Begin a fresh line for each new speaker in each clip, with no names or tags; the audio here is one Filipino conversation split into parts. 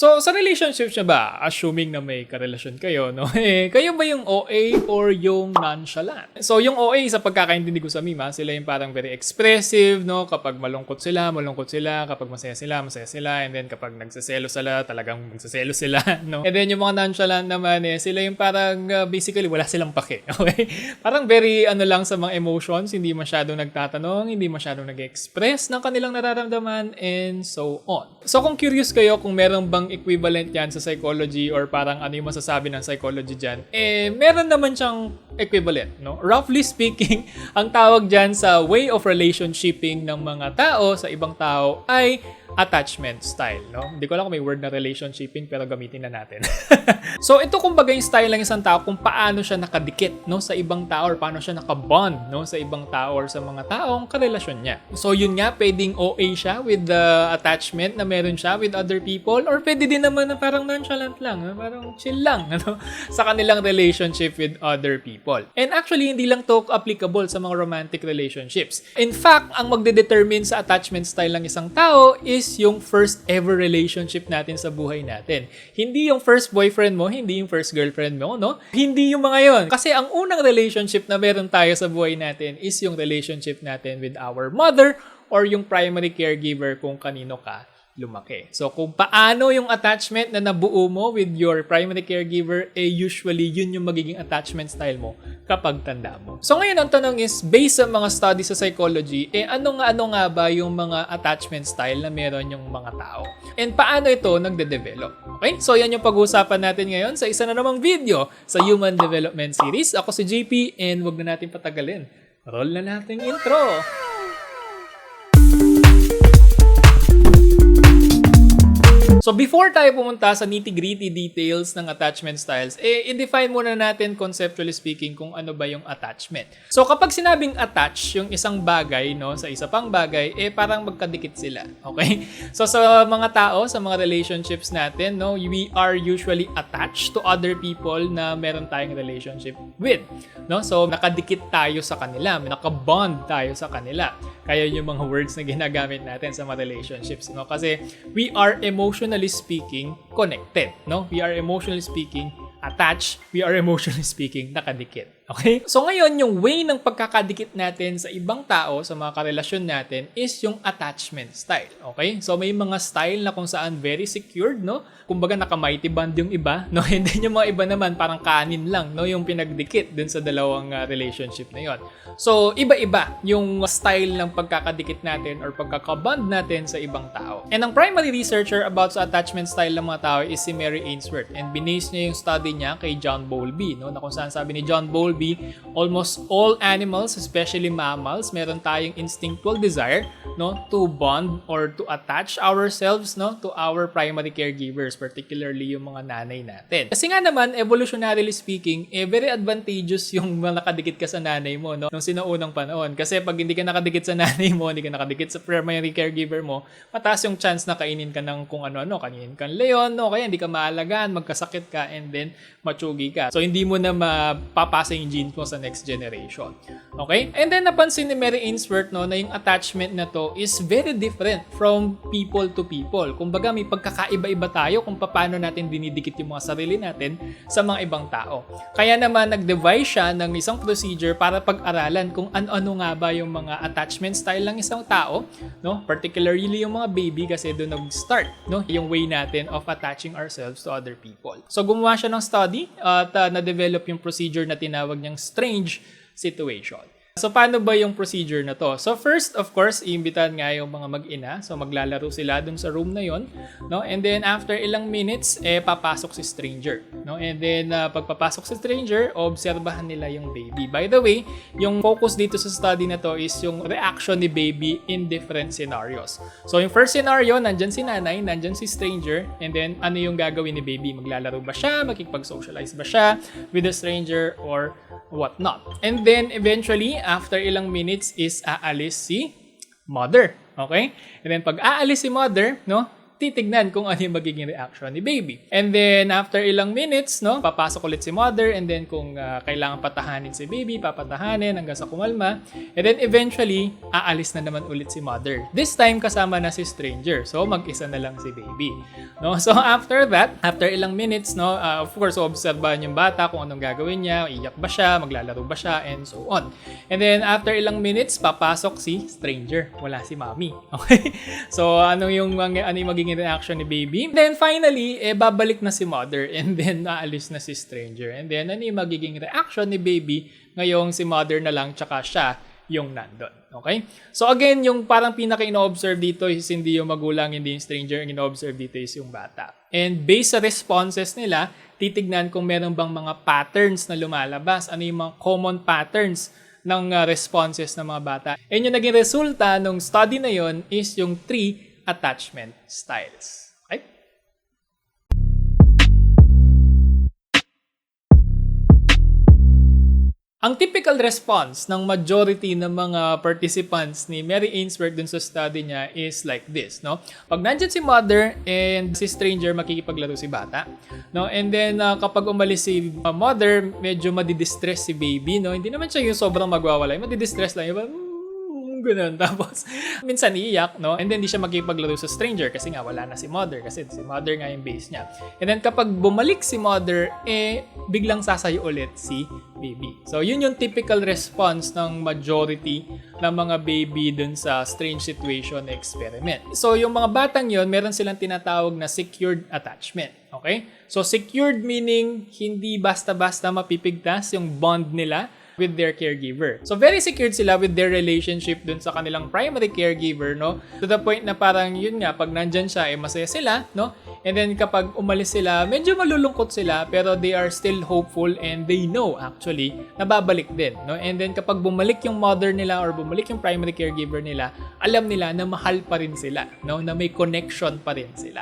So, sa relationship siya ba, assuming na may karelasyon kayo, no? Kayo ba yung OA or yung nonchalant? So, yung OA, sa pagkakaintindi ko sa Mima, sila yung parang very expressive, no? Kapag malungkot sila. Kapag masaya sila. And then, kapag nagsaselo sila, talagang magsaselo sila, no? And then, yung mga nonchalant naman, sila yung parang, basically, wala silang pake, okay? Parang very, lang sa mga emotions, hindi masyadong nagtatanong, hindi masyadong nag-express ng kanilang nararamdaman, and so on. So, kung curious kayo kung meron bang equivalent yan sa psychology or parang ano yung masasabi ng psychology dyan, meron naman siyang equivalent, no? Roughly speaking, ang tawag dyan sa way of relationshiping ng mga tao sa ibang tao ay attachment style, no? Hindi ko alam kung may word na relationshiping pero gamitin na natin. So, ito kumbaga yung style ng isang tao kung paano siya nakadikit, no, sa ibang tao or paano siya nakabond, no, sa ibang tao or sa mga taong karelasyon niya. So, yun nga, pwedeng OA siya with the attachment na meron siya with other people or pwede din naman na parang nonchalant lang, parang chill lang, ano, sa kanilang relationship with other people. And actually, hindi lang to applicable sa mga romantic relationships. In fact, ang magdedetermine sa attachment style ng isang tao is yung first ever relationship natin sa buhay natin. Hindi yung first boyfriend mo, hindi yung first girlfriend mo, no? Hindi yung mga yon. Kasi ang unang relationship na meron tayo sa buhay natin is yung relationship natin with our mother or yung primary caregiver kung kanino ka lumaki. So, kung paano yung attachment na nabuo mo with your primary caregiver, usually yun yung magiging attachment style mo kapag tanda mo. So, ngayon ang tanong is, based sa mga studies sa psychology, ano nga ba yung mga attachment style na meron yung mga tao? And paano ito nagde-develop? Okay? So, yan yung pag-uusapan natin ngayon sa isa na namang video sa Human Development Series. Ako si JP and wag na natin patagalin. Roll na natin intro! So before tayo pumunta sa nitty-gritty details ng attachment styles, i-define muna natin conceptually speaking kung ano ba yung attachment. So kapag sinabing attach yung isang bagay, no, sa isa pang bagay, parang magkadikit sila. Okay? So sa mga tao, sa mga relationships natin, no, we are usually attached to other people na meron tayong relationship with. No? So nakadikit tayo sa kanila, nakabond tayo sa kanila. Kaya yung mga words na ginagamit natin sa mga relationships, no? Kasi we are emotionally speaking connected, no? We are emotionally speaking attached, we are emotionally speaking nakadikit. Okay? So ngayon, yung way ng pagkakadikit natin sa ibang tao, sa mga karelasyon natin, is yung attachment style. Okay? So may mga style na kung saan very secured, no? Kumbaga naka-mighty band yung iba, no? And then yung mga iba naman parang kanin lang, no? Yung pinagdikit dun sa dalawang relationship na yon. So iba-iba yung style ng pagkakadikit natin or pagkakaband natin sa ibang tao. And ang primary researcher about sa attachment style ng mga tao is si Mary Ainsworth. And binase niya yung study niya kay John Bowlby, no? Na kung saan sabi ni John Bowlby, almost all animals, especially mammals, meron tayong instinctual desire, no, to bond or to attach ourselves, no, to our primary caregivers, particularly yung mga nanay natin. Kasi nga naman, evolutionarily speaking, very advantageous yung nakadikit ka sa nanay mo, no, nung sinaunang panahon. Kasi pag hindi ka nakadikit sa nanay mo, hindi ka nakadikit sa primary caregiver mo, mataas yung chance na kainin ka ng kung ano-ano, kainin ka ng leon, no, kaya hindi ka maalagaan, magkasakit ka, and then matsugi ka. So, hindi mo na mapapasa yung genes mo sa next generation. Okay? And then, napansin ni Mary Ainsworth, no, na yung attachment na to is very different from people to people. Kumbaga, may pagkakaiba-iba tayo kung paano natin dinidikit yung mga sarili natin sa mga ibang tao. Kaya naman, nag-devise siya ng isang procedure para pag-aralan kung ano-ano nga ba yung mga attachment style ng isang tao, no? Particularly yung mga baby kasi doon nag-start, no, yung way natin of attaching ourselves to other people. So, gumawa siya ng study at na-develop yung procedure na tinawag niyang strange situation. So, paano ba yung procedure na to? So, first, of course, iimbitahan nga yung mga mag-ina. So, maglalaro sila dun sa room na yon, no? And then, after ilang minutes, papasok si stranger, no? And then, pagpapasok si stranger, obserbahan nila yung baby. By the way, yung focus dito sa study na to is yung reaction ni baby in different scenarios. So, yung first scenario, nandyan si nanay, nandyan si stranger, and then, ano yung gagawin ni baby? Maglalaro ba siya? Makikipag-socialize ba siya with the stranger or whatnot? And then, eventually, after ilang minutes is aalis si mother. Okay? And then pag aalis si mother, no, titignan kung ano yung magiging reaction ni baby. And then, after ilang minutes, no, papasok ulit si mother, and then kung kailangan patahanin si baby, papatahanin hanggang sa kumalma. And then, eventually, aalis na naman ulit si mother. This time, kasama na si stranger. So, mag-isa na lang si baby. No? So, after that, after ilang minutes, no, of course, obserbahan yung bata kung anong gagawin niya, iyak ba siya, maglalaro ba siya, and so on. And then, after ilang minutes, papasok si stranger. Wala si mommy. Okay? So, ano yung magiging reaction ni baby? Then, finally, babalik na si mother, and then, aalis na si stranger. And then, ano yung magiging reaction ni baby? Ngayong si mother na lang, tsaka siya yung nandun. Okay? So, again, yung parang pinaka-ino-observe dito is hindi yung magulang, hindi yung stranger. Ang ino-observe dito is yung bata. And based sa responses nila, titignan kung meron bang mga patterns na lumalabas. Ano yung mga common patterns ng responses ng mga bata. And yung naging resulta ng study na yon is yung 3 attachment styles. Okay? Ang typical response ng majority ng mga participants ni Mary Ainsworth dun sa study niya is like this, no? Pag nandyan si mother and si stranger, makikipaglaro si bata, no? And then kapag umalis si mother, medyo madidistress si baby, no? Hindi naman siya yung sobrang magwawala, madidistress lang yung ganun. Tapos, minsan iiyak, no? And then, di siya makipaglaro sa stranger kasi nga wala na si mother. Kasi si mother nga yung base niya. And then, kapag bumalik si mother, biglang sasayo ulit si baby. So, yun yung typical response ng majority ng mga baby dun sa strange situation experiment. So, yung mga batang yun, meron silang tinatawag na secured attachment. Okay? So, secured meaning hindi basta-basta mapipigtas yung bond nila with their caregiver. So, very secured sila with their relationship dun sa kanilang primary caregiver, no? To the point na parang yun nga, pag nandyan siya, masaya sila, no? And then, kapag umalis sila, medyo malulungkot sila, pero they are still hopeful and they know, actually, na babalik din, no? And then, kapag bumalik yung mother nila or bumalik yung primary caregiver nila, alam nila na mahal pa rin sila, no? Na may connection pa rin sila.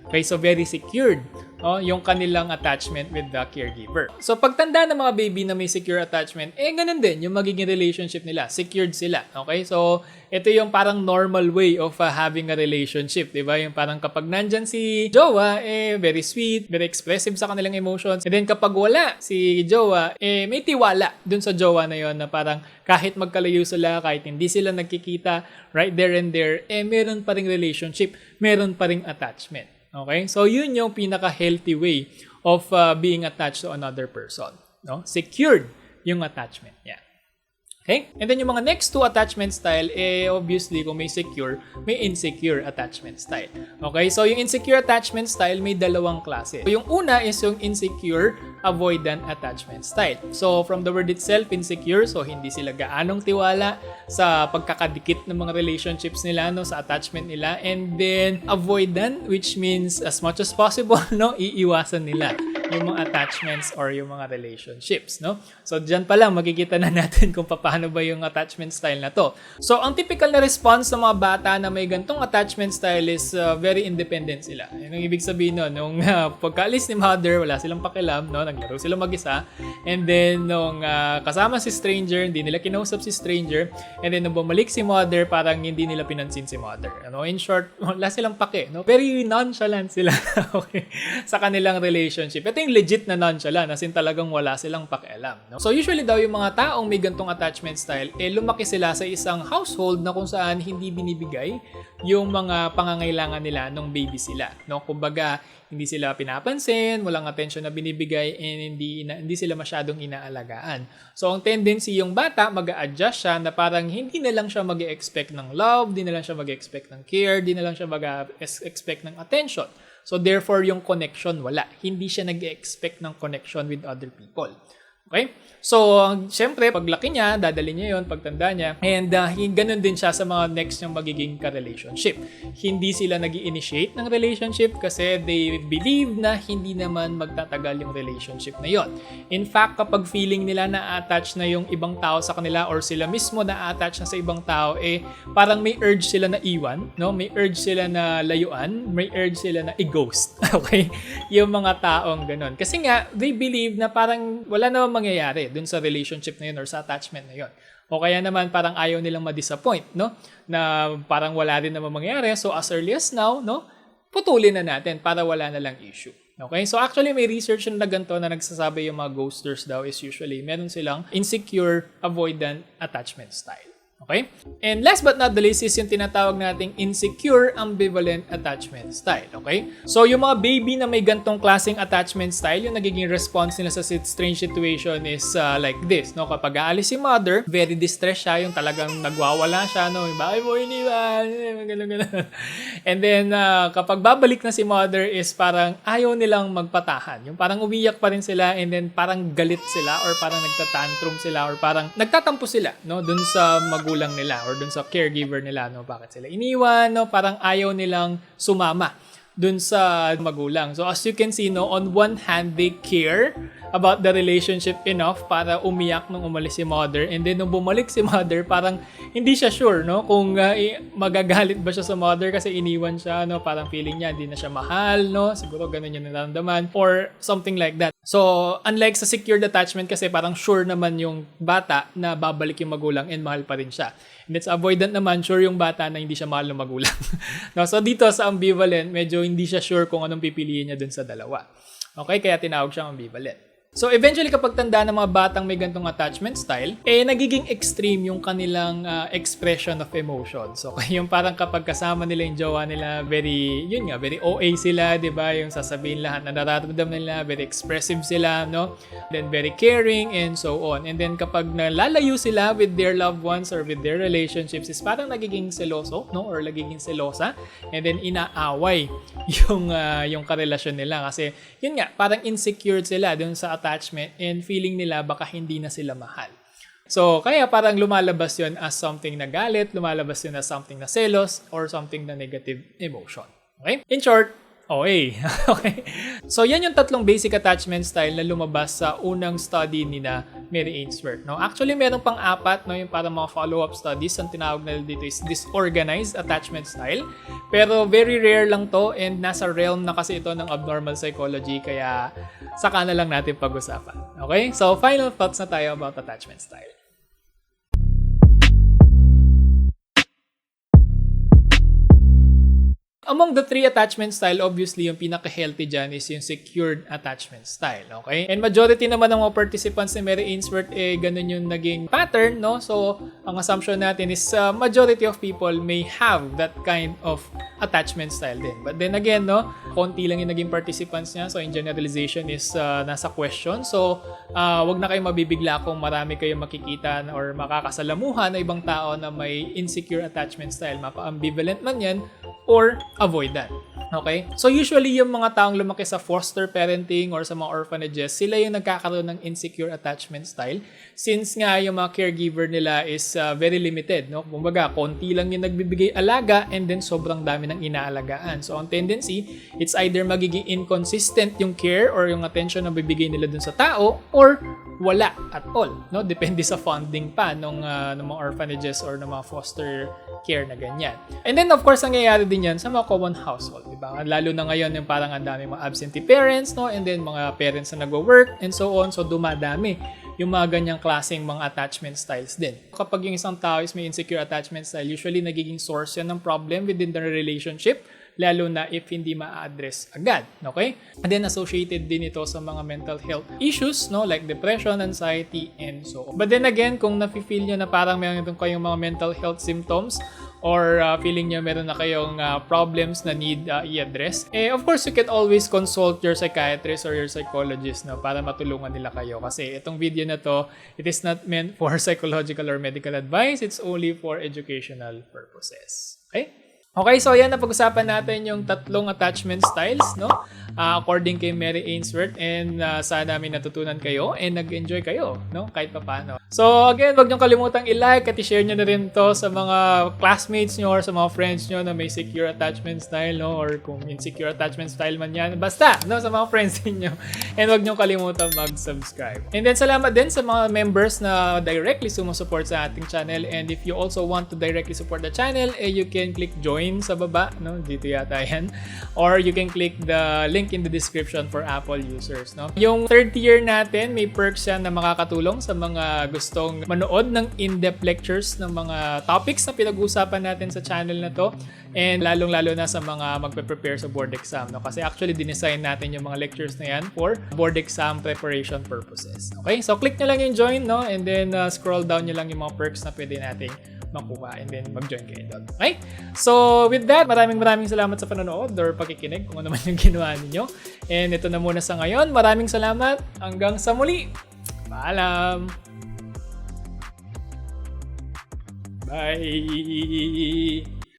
Okay, so very secured, no? Yung kanilang attachment with the caregiver. So, pagtanda ng mga baby na may secure attachment, ganun din yung magiging relationship nila. Secured sila. Okay? So, ito yung parang normal way of having a relationship. Diba? Yung parang kapag nandyan si jowa, very sweet, very expressive sa kanilang emotions. And then kapag wala si jowa, may tiwala dun sa jowa na yon na parang kahit magkalayo sila, kahit hindi sila nagkikita, right there and there, meron pa ring relationship, meron pa ring attachment. Okay? So, yun yung pinaka-healthy way of being attached to another person. No? Secured yung attachment niya. Okay? And then yung mga next two attachment style, obviously, kung may secure, may insecure attachment style. Okay? So, yung insecure attachment style, may dalawang klase. So, yung una is yung insecure avoidant attachment style. So, from the word itself, insecure, so hindi sila gaanong tiwala sa pagkakadikit ng mga relationships nila, no, sa attachment nila. And then, avoidant, which means as much as possible, no, iiwasan nila yung mga attachments or yung mga relationships, no? So, dyan pa lang, makikita na natin kung paano ba yung attachment style na to. So, ang typical na response ng mga bata na may gantong attachment style is very independent sila. Yung ibig sabihin nun, nung pagkaalis ni mother, wala silang pakialam, no? Naglaro sila mag-isa. And then, nung kasama si stranger, hindi nila kinausap si stranger. And then, nung bumalik si mother, parang hindi nila pinansin si mother. Ano? In short, wala silang pake, no? Very nonchalant sila, okay, sa kanilang relationship. Ito yung legit na nonchalant, as in talagang wala silang pakialam, no? So, usually daw yung mga taong may gantong attachment style, lumaki sila sa isang household na kung saan hindi binibigay yung mga pangangailangan nila nung baby sila, no? Kumbaga, hindi sila pinapansin, walang attention na binibigay, and hindi sila masyadong inaalagaan. So, ang tendency yung bata, mag-a-adjust siya na parang hindi na lang siya mag-expect ng love, hindi na lang siya mag-expect ng care, hindi na lang siya mag-expect ng attention. So, therefore, yung connection, wala. Hindi siya nag-expect ng connection with other people. Okay? So, syempre, paglaki niya, dadali niya yon pagtanda niya. And ganun din siya sa mga next niyang magiging ka-relationship. Hindi sila nag-i-initiate ng relationship kasi they believe na hindi naman magtatagal yung relationship na yon. In fact, kapag feeling nila na-attach na yung ibang tao sa kanila or sila mismo na-attach na sa ibang tao, parang may urge sila na iwan, no? May urge sila na layuan, may urge sila na i-ghost. Okay? Yung mga taong ganun. Kasi nga, they believe na parang wala namang mangyayari dun sa relationship na yun or sa attachment na yun. O kaya naman parang ayaw nilang ma-disappoint, no? Na parang wala rin naman mangyayari. So as early as now, no? putulin na natin para wala na lang issue. Okay? So actually, may research na ganito na nagsasabi yung mga ghosters daw is usually meron silang insecure avoidant attachment style. Okay? And last but not the least is yung tinatawag nating insecure ambivalent attachment style. Okay? So yung mga baby na may gantong klaseng attachment style, yung nagiging response nila sa strange situation is like this. No? Kapag aalis si mother, very distressed siya, yung talagang nagwawala siya. No? Bakit mo iniwan? Ganun. And then kapag babalik na si mother is parang ayaw nilang magpatahan. Yung parang umiyak pa rin sila and then parang galit sila or parang nagtatantrum sila or parang nagtatampo sila, no? Dun sa magulang nila or dun sa caregiver nila, no? Bakit sila iniwan, no? Parang ayaw nilang sumama dun sa magulang. So as you can see, no, on one hand, they care about the relationship enough para umiyak nung umalis si mother, and then nung bumalik si mother, parang hindi siya sure, no, kung magagalit ba siya sa mother kasi iniwan siya, no, parang feeling niya hindi na siya mahal, no, siguro ganun yung nararamdaman or something like that. So unlike sa secured attachment kasi parang sure naman yung bata na babalik yung magulang and mahal pa rin siya. And it's avoidant naman, sure yung bata na hindi siya mahal ng magulang. No, so dito sa ambivalent, medyo hindi siya sure kung anong pipiliin niya dun sa dalawa. Okay, kaya tinawag siyang ambivalent. So eventually kapag tanda ng mga batang may gantong attachment style, nagiging extreme yung kanilang expression of emotions. So yung parang kapag kasama nila yung jowa nila, very OA sila, 'di ba? Yung sasabihin lahat na nararamdaman nila, very expressive sila, no? Then very caring and so on. And then kapag nalalayo sila with their loved ones or with their relationships, is parang nagiging seloso, no? Or nagiging selosa, and then inaaway yung karelasyon nila kasi yun nga, parang insecure sila dun sa attachment and feeling nila baka hindi na sila mahal. So, kaya parang lumalabas yun as something na galit, lumalabas yun as something na selos, or something na negative emotion. Okay? In short, OA. Okay? So, yan yung tatlong basic attachment style na lumabas sa unang study ni na Mary Ainsworth. No? Actually, meron pang 4, no? Yung parang mga follow-up studies. Ang tinawag na dito is disorganized attachment style. Pero very rare lang to and nasa realm na kasi ito ng abnormal psychology, kaya saka na lang natin pag-usapan. Okay? So, final thoughts na tayo about attachment style. Among the 3 attachment style, obviously, yung pinaka-healthy dyan is yung secured attachment style, okay? And majority naman ng mga participants ni Mary Ainsworth, ganun yung naging pattern, no? So, ang assumption natin is majority of people may have that kind of attachment style din. But then again, no, konti lang yung naging participants niya. So, in generalization is nasa question. So, wag na kayong mabibigla kung marami kayong makikita or makakasalamuhan na ibang tao na may insecure attachment style. Mapa-ambivalent man yan or avoidant. Okay? So usually yung mga taong lumaki sa foster parenting or sa mga orphanages, sila yung nagkakaroon ng insecure attachment style since nga yung mga caregiver nila is very limited, no? Kumbaga, konti lang yung nagbibigay alaga and then sobrang dami ng inaalagaan. So ang tendency, it's either magiging inconsistent yung care or yung attention na bibigay nila dun sa tao or wala at all, no? Depende sa funding pa ng mga orphanages or ng mga foster care na ganyan. And then of course nangyayari din yan sa mga common household, di ba? Lalo na ngayon yung parang ang daming mga absentee parents, no? And then mga parents na nagwo-work and so on, so dumadami yung mga ganyang klaseng mga attachment styles din. Kapag yung isang tao is may insecure attachment style, usually nagiging source yan ng problem within the relationship, lalo na if hindi ma-address agad, okay? And then associated din ito sa mga mental health issues, no, like depression, anxiety, and so on. But then again, kung nafe-feel nyo na parang meron kayong mga mental health symptoms or feeling nyo meron na kayong problems na need i-address, of course, you can always consult your psychiatrist or your psychologist, no, para matulungan nila kayo. Kasi itong video na to, it is not meant for psychological or medical advice. It's only for educational purposes. Okay? Okay, so ayan, napag-usapan natin yung tatlong attachment styles, no? According kay Mary Ainsworth, and sana may natutunan kayo and nag-enjoy kayo, no? Kahit pa paano. So again, wag niyo kalimutang i-like at i-share niyo na rin to sa mga classmates niyo or sa mga friends niyo na may secure attachment style, no? Or kung insecure attachment style man yan, basta, no? Sa mga friends niyo. And wag niyo kalimutan mag-subscribe. And then salamat din sa mga members na directly sumusupport sa ating channel. And if you also want to directly support the channel, you can click join join sa baba, no? Dito yata yan. Or you can click the link in the description for Apple users, no? Yung third tier natin, may perks yan na makakatulong sa mga gustong manood ng in-depth lectures ng mga topics na pinag-uusapan natin sa channel na to. And lalong-lalo na sa mga magpe-prepare sa board exam, no? Kasi actually dinesign natin yung mga lectures na yan for board exam preparation purposes. Okay? So click nyo lang yung join, no? And then scroll down nyo lang yung mga perks na pwede nating makuha and then mag-join kayo doon. Okay? So with that, maraming salamat sa panonood or pakikinig kung ano man yung ginawa ninyo. And ito na muna sa ngayon. Maraming salamat. Hanggang sa muli. Paalam. Bye.